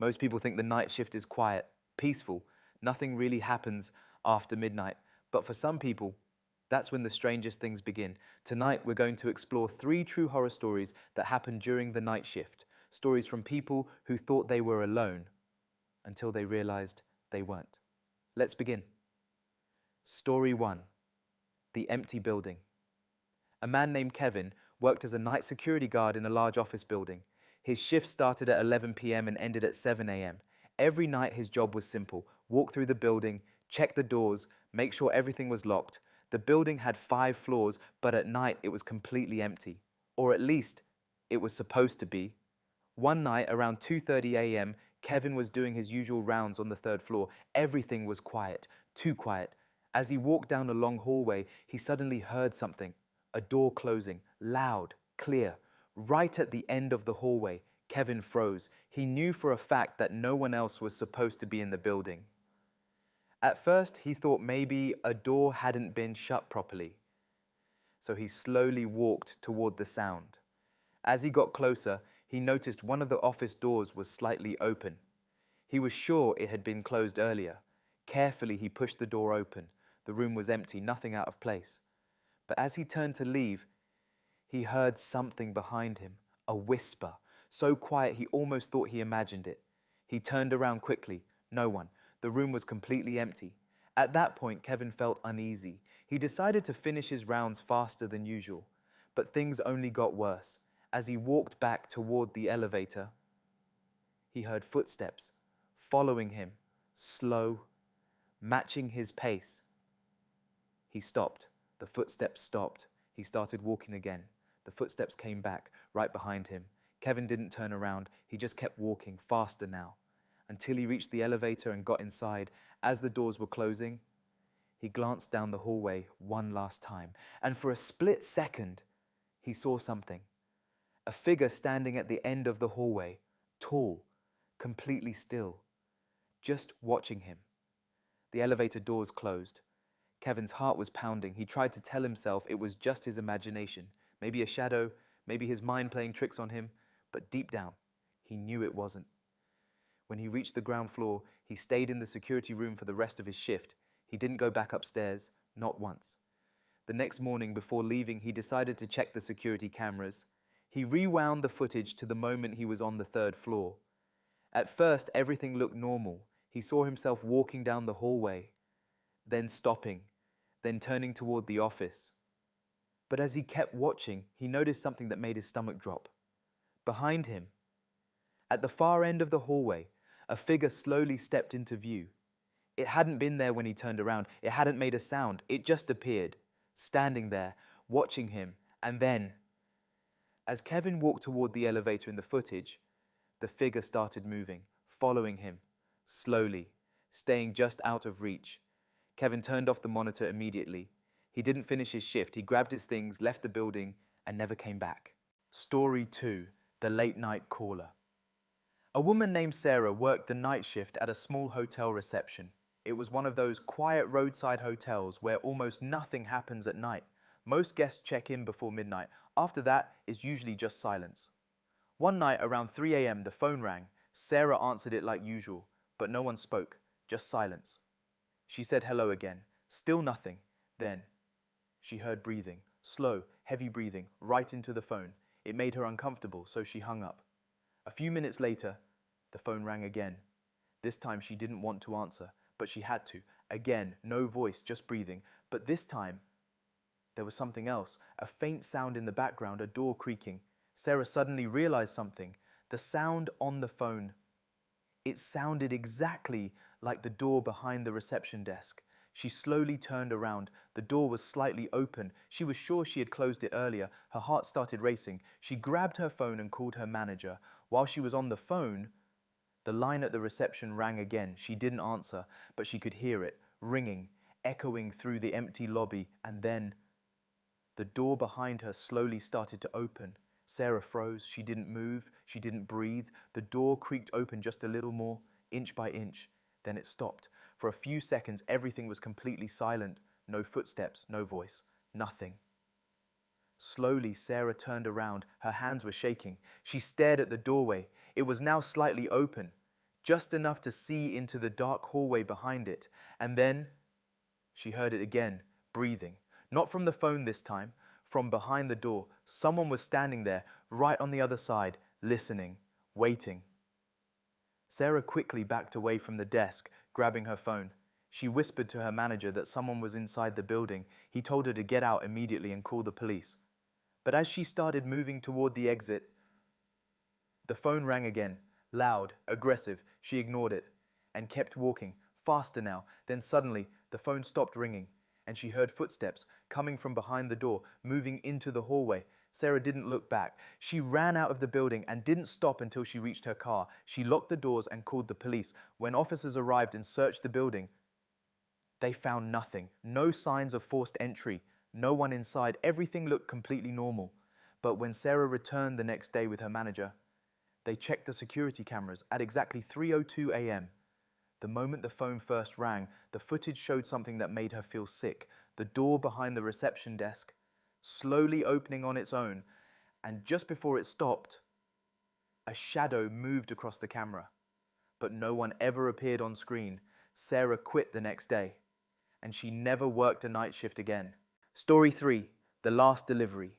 Most people think the night shift is quiet, peaceful, nothing really happens after midnight. But for some people, that's when the strangest things begin. Tonight, we're going to explore 3 true horror stories that happened during the night shift. Stories from people who thought they were alone until they realized they weren't. Let's begin. Story 1. The Empty Building. A man named Kevin worked as a night security guard in a large office building. His shift started at 11 p.m. and ended at 7 a.m. Every night his job was simple: walk through the building, check the doors, make sure everything was locked. The building had 5 floors, but at night it was completely empty. Or at least, it was supposed to be. One night around 2:30 a.m., Kevin was doing his usual rounds on the 3rd floor. Everything was quiet, too quiet. As he walked down a long hallway, he suddenly heard something. A door closing, loud, clear. Right at the end of the hallway, Kevin froze. He knew for a fact that no one else was supposed to be in the building. At first, he thought maybe a door hadn't been shut properly. So he slowly walked toward the sound. As he got closer, he noticed one of the office doors was slightly open. He was sure it had been closed earlier. Carefully, he pushed the door open. The room was empty, nothing out of place. But as he turned to leave, he heard something behind him, a whisper, so quiet he almost thought he imagined it. He turned around quickly. No one. The room was completely empty. At that point, Kevin felt uneasy. He decided to finish his rounds faster than usual. But things only got worse. As he walked back toward the elevator, he heard footsteps following him, slow, matching his pace. He stopped. The footsteps stopped. He started walking again. The footsteps came back, right behind him. Kevin didn't turn around. He just kept walking, faster now, until he reached the elevator and got inside. As the doors were closing, he glanced down the hallway one last time, and for a split second, he saw something. A figure standing at the end of the hallway, tall, completely still, just watching him. The elevator doors closed. Kevin's heart was pounding. He tried to tell himself it was just his imagination, maybe a shadow, maybe his mind playing tricks on him, but deep down, he knew it wasn't. When he reached the ground floor, he stayed in the security room for the rest of his shift. He didn't go back upstairs, not once. The next morning, before leaving, he decided to check the security cameras. He rewound the footage to the moment he was on the 3rd floor. At first, everything looked normal. He saw himself walking down the hallway, then stopping, then turning toward the office. But as he kept watching, he noticed something that made his stomach drop. Behind him, at the far end of the hallway, a figure slowly stepped into view. It hadn't been there when he turned around. It hadn't made a sound. It just appeared, standing there, watching him. And then, as Kevin walked toward the elevator in the footage, the figure started moving, following him, slowly, staying just out of reach. Kevin turned off the monitor immediately. He didn't finish his shift. He grabbed his things, left the building, and never came back. Story 2. The Late Night Caller. A woman named Sarah worked the night shift at a small hotel reception. It was one of those quiet roadside hotels where almost nothing happens at night. Most guests check in before midnight. After that, it's usually just silence. One night around 3 a.m., the phone rang. Sarah answered it like usual, but no one spoke, just silence. She said hello again. Still nothing. Then she heard breathing, slow, heavy breathing, right into the phone. It made her uncomfortable, so she hung up. A few minutes later, the phone rang again. This time she didn't want to answer, but she had to. Again, no voice, just breathing. But this time, there was something else. A faint sound in the background, a door creaking. Sarah suddenly realized something. The sound on the phone. It sounded exactly like the door behind the reception desk. She slowly turned around. The door was slightly open. She was sure she had closed it earlier. Her heart started racing. She grabbed her phone and called her manager. While she was on the phone, the line at the reception rang again. She didn't answer, but she could hear it, ringing, echoing through the empty lobby. And then the door behind her slowly started to open. Sarah froze. She didn't move. She didn't breathe. The door creaked open just a little more, inch by inch. Then it stopped. For a few seconds, everything was completely silent. No footsteps, no voice, nothing. Slowly, Sarah turned around. Her hands were shaking. She stared at the doorway. It was now slightly open. just enough to see into the dark hallway behind it. And then she heard it again, breathing. Not from the phone this time, from behind the door. Someone was standing there, right on the other side, listening, waiting. Sarah quickly backed away from the desk, grabbing her phone. She whispered to her manager that someone was inside the building. He told her to get out immediately and call the police. But as she started moving toward the exit, the phone rang again, loud, aggressive. She ignored it and kept walking, faster now. Then suddenly, the phone stopped ringing, and she heard footsteps coming from behind the door, moving into the hallway. Sarah didn't look back. She ran out of the building and didn't stop until she reached her car. She locked the doors and called the police. When officers arrived and searched the building, they found nothing. No signs of forced entry. No one inside. Everything looked completely normal. But when Sarah returned the next day with her manager, they checked the security cameras at exactly 3:02 a.m. The moment the phone first rang, the footage showed something that made her feel sick. The door behind the reception desk, slowly opening on its own, and just before it stopped, a shadow moved across the camera. But no one ever appeared on screen. Sarah quit the next day, and she never worked a night shift again. Story 3. The Last Delivery.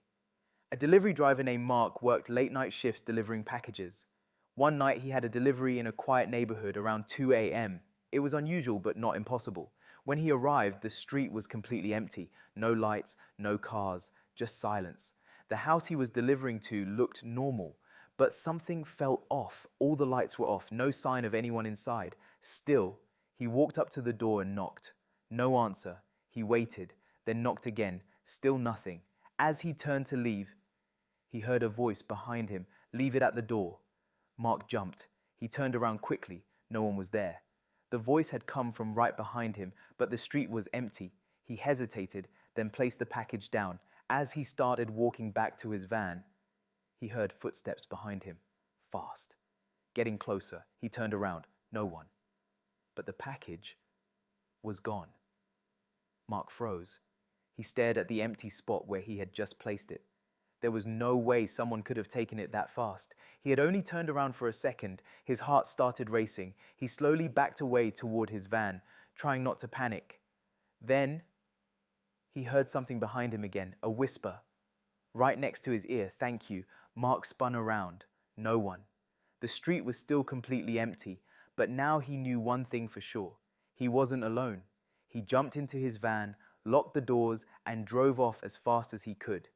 A delivery driver named Mark worked late-night shifts delivering packages. One night he had a delivery in a quiet neighborhood around 2 a.m. It was unusual but not impossible. When he arrived, the street was completely empty. No lights, no cars, just silence. The house he was delivering to looked normal, but something felt off. All the lights were off, no sign of anyone inside. Still, he walked up to the door and knocked. No answer. He waited, then knocked again. Still nothing. As he turned to leave, he heard a voice behind him. "Leave it at the door." Mark jumped. He turned around quickly. No one was there. The voice had come from right behind him, but the street was empty. He hesitated, then placed the package down. As he started walking back to his van, he heard footsteps behind him, fast. Getting closer, he turned around. No one. But the package was gone. Mark froze. He stared at the empty spot where he had just placed it. There was no way someone could have taken it that fast. He had only turned around for a second. His heart started racing. He slowly backed away toward his van, trying not to panic. Then he heard something behind him again, a whisper. Right next to his ear, "Thank you." Mark spun around. No one. The street was still completely empty, but now he knew one thing for sure. He wasn't alone. He jumped into his van, locked the doors, and drove off as fast as he could.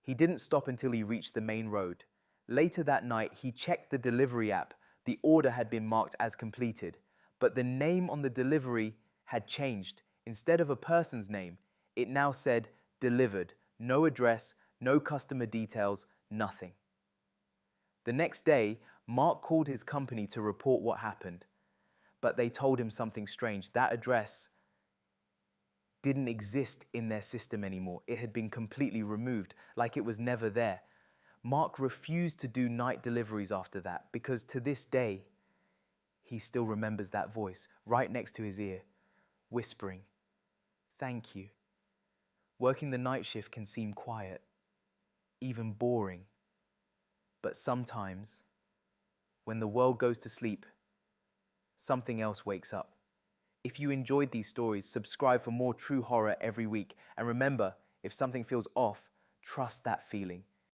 He didn't stop until he reached the main road. Later that night, he checked the delivery app. The order had been marked as completed, but the name on the delivery had changed. Instead of a person's name, it now said delivered. No address, no customer details, nothing. The next day, Mark called his company to report what happened, but they told him something strange. That address didn't exist in their system anymore. It had been completely removed, like it was never there. Mark refused to do night deliveries after that because to this day, he still remembers that voice right next to his ear, whispering, "Thank you." Working the night shift can seem quiet, even boring. But sometimes, when the world goes to sleep, something else wakes up. If you enjoyed these stories, subscribe for more true horror every week. And remember, if something feels off, trust that feeling.